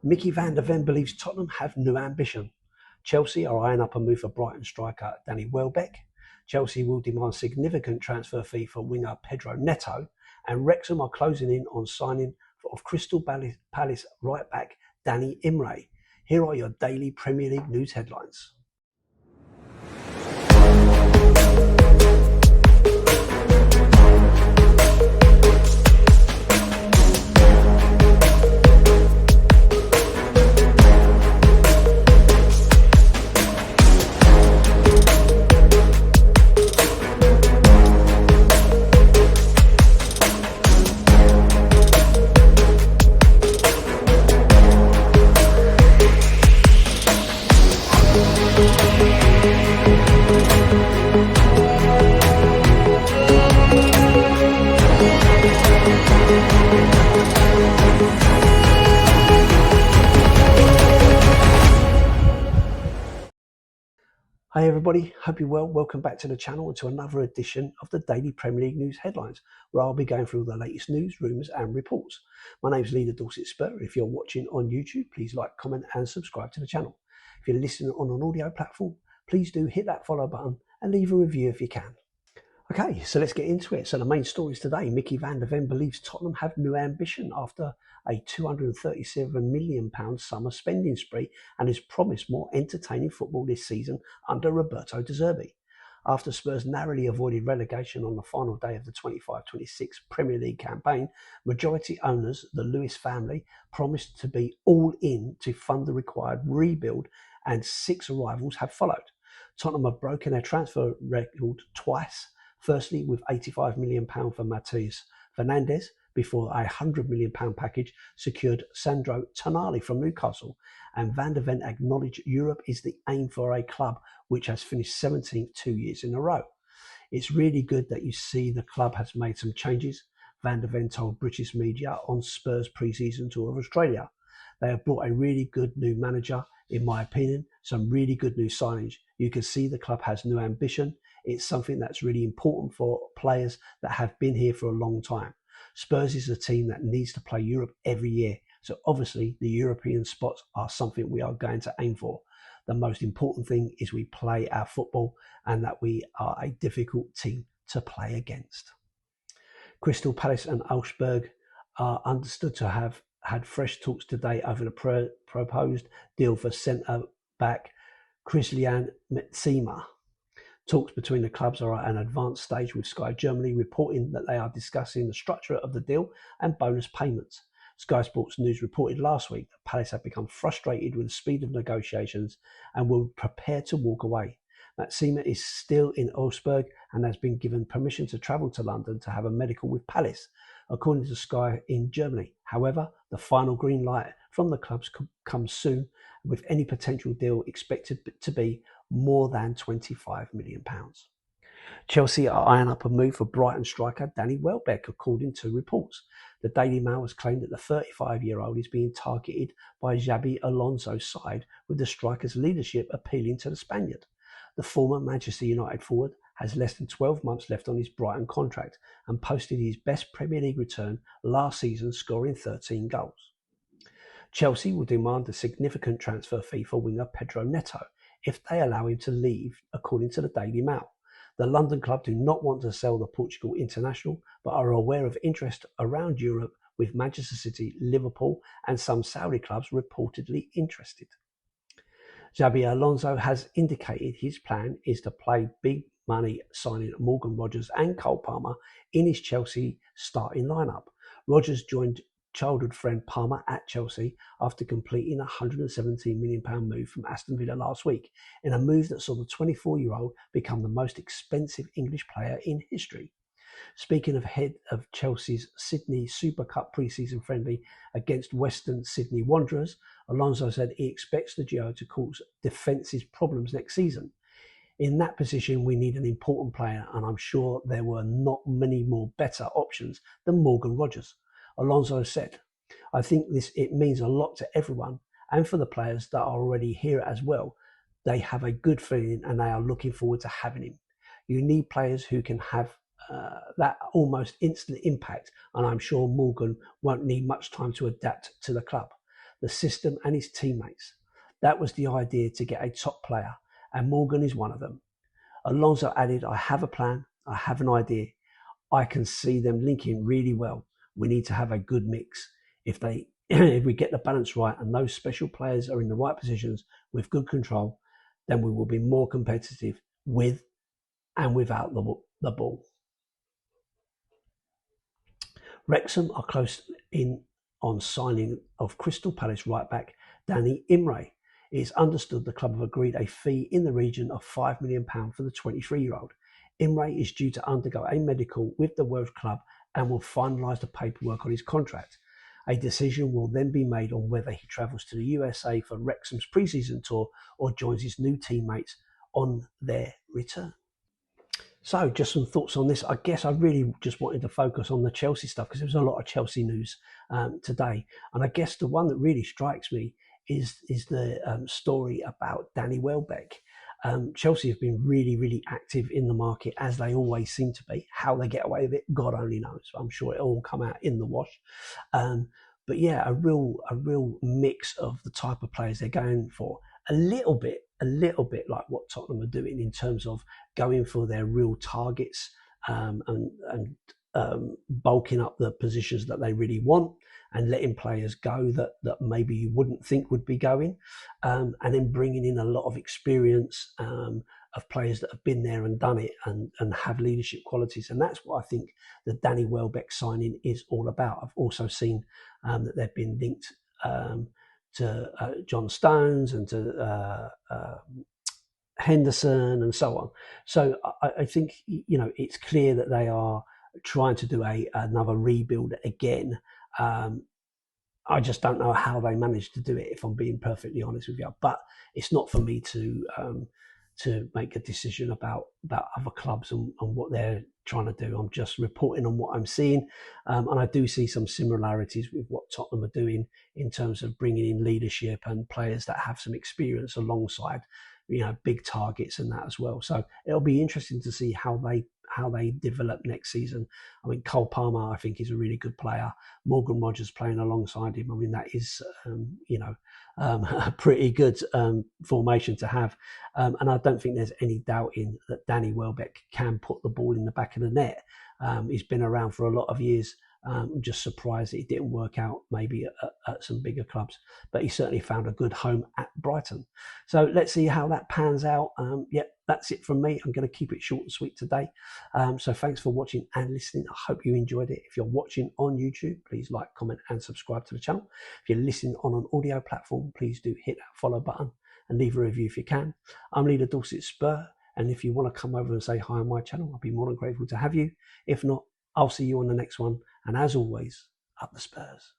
Mickey van der Ven believes Tottenham have new ambition. Chelsea are eyeing up a move for Brighton striker Danny Welbeck. Chelsea will demand significant transfer fee for winger Pedro Neto. And Wrexham are closing in on signing of Crystal Palace right back Danny Imre. Here are your daily Premier League news headlines. Hi everybody, hope you're well. Welcome back to the channel and to another edition of the Daily Premier League News Headlines, where I'll be going through the latest news, rumours and reports. My name's Lee The Dorset Spur. If you're watching on YouTube, please like, comment and subscribe to the channel. If you're listening on an audio platform, please do hit that follow button and leave a review if you can. Okay, so let's get into it. So the main stories today: Mickey van der Ven believes Tottenham have new ambition after a £237 million summer spending spree and has promised more entertaining football this season under Roberto De Zerbi. After Spurs narrowly avoided relegation on the final day of the 25-26 Premier League campaign, majority owners, the Lewis family, promised to be all in to fund the required rebuild, and 6 arrivals have followed. Tottenham have broken their transfer record twice. Firstly, with £85 million for Matheus Fernandes, before a £100 million package secured Sandro Tonali from Newcastle. And Van der Ven acknowledged Europe is the aim for a club which has finished 17th 2 years in a row. It's really good that you see the club has made some changes, Van der Ven told British media on Spurs pre-season tour of Australia. They have brought a really good new manager, in my opinion, some really good new signings. You can see the club has new ambition. It's something that's really important for players that have been here for a long time. Spurs is a team that needs to play Europe every year. So obviously the European spots are something we are going to aim for. The most important thing is we play our football and that we are a difficult team to play against. Crystal Palace and Augsburg are understood to have had fresh talks today over the proposed deal for centre-back Christian Metzema. Talks between the clubs are at an advanced stage, with Sky Germany reporting that they are discussing the structure of the deal and bonus payments. Sky Sports News reported last week that Palace have become frustrated with the speed of negotiations and will prepare to walk away. Metzema is still in Augsburg and has been given permission to travel to London to have a medical with Palace, according to Sky in Germany. However, the final green light from the clubs could come soon, with any potential deal expected to be more than £25 million. Chelsea are eyeing up a move for Brighton striker Danny Welbeck, according to reports. The Daily Mail has claimed that the 35-year-old is being targeted by Xabi Alonso's side, with the striker's leadership appealing to the Spaniard. The former Manchester United forward has less than 12 months left on his Brighton contract and posted his best Premier League return last season, scoring 13 goals. Chelsea will demand a significant transfer fee for winger Pedro Neto if they allow him to leave, according to the Daily Mail. The London club do not want to sell the Portugal international, but are aware of interest around Europe, with Manchester City, Liverpool and some Saudi clubs reportedly interested. Xabi Alonso has indicated his plan is to play big money signing Morgan Rogers and Cole Palmer in his Chelsea starting lineup. Rogers joined childhood friend Palmer at Chelsea after completing a £117 million move from Aston Villa last week, in a move that saw the 24-year-old become the most expensive English player in history. Speaking ahead of Chelsea's Sydney Super Cup pre-season friendly against Western Sydney Wanderers, Alonso said he expects the duo to cause defensive problems next season. In that position, we need an important player, and I'm sure there were not many more better options than Morgan Rogers. Alonso said, I think it means a lot to everyone, and for the players that are already here as well. They have a good feeling and they are looking forward to having him. You need players who can have that almost instant impact, and I'm sure Morgan won't need much time to adapt to the club. the system and his teammates. That was the idea, to get a top player, and Morgan is one of them. Alonso added, I have a plan, I have an idea. I can see them linking really well. We need to have a good mix. If we get the balance right and those special players are in the right positions with good control, then we will be more competitive with and without the ball. Wrexham are close in on signing of Crystal Palace right back Danny Imre. It is understood the club have agreed a fee in the region of £5 million for the 23-year-old. Imre is due to undergo a medical with the Welsh club and will finalise the paperwork on his contract. A decision will then be made on whether he travels to the USA for Wrexham's pre-season tour or joins his new teammates on their return. So just some thoughts on this. I guess I really just wanted to focus on the Chelsea stuff because there was a lot of Chelsea news today. And I guess the one that really strikes me is the story about Danny Welbeck. Chelsea have been really, really active in the market, as they always seem to be. How they get away with it, God only knows. I'm sure it'll all come out in the wash. But yeah, a real mix of the type of players they're going for. A little bit like what Tottenham are doing in terms of going for their real targets and bulking up the positions that they really want and letting players go that maybe you wouldn't think would be going, and then bringing in a lot of experience of players that have been there and done it and have leadership qualities. And that's what I think the Danny Welbeck signing is all about. I've also seen that they've been linked to John Stones and to Henderson and so on. So I think, you know, it's clear that they are trying to do another rebuild again. I just don't know how they managed to do it, if I'm being perfectly honest with you. But it's not for me to make a decision about other clubs and what they're trying to do. I'm just reporting on what I'm seeing, and I do see some similarities with what Tottenham are doing in terms of bringing in leadership and players that have some experience alongside, you know, big targets and that as well. So it'll be interesting to see how they develop next season. I mean, Cole Palmer, I think, is a really good player. Morgan Rogers playing alongside him, I mean, that is, a pretty good formation to have. And I don't think there's any doubt in that Danny Welbeck can put the ball in the back of the net. He's been around for a lot of years. I'm just surprised that it didn't work out maybe at some bigger clubs, but he certainly found a good home at Brighton. So let's see how that pans out. That's it from me. I'm going to keep it short and sweet today. So thanks for watching and listening. I hope you enjoyed it. If you're watching on YouTube, please like, comment and subscribe to the channel. If you're listening on an audio platform, please do hit that follow button and leave a review if you can. I'm Lee The Dorset Spur, and if you want to come over and say hi on my channel, I'll be more than grateful to have you. If not, I'll see you on the next one. And as always, up the Spurs.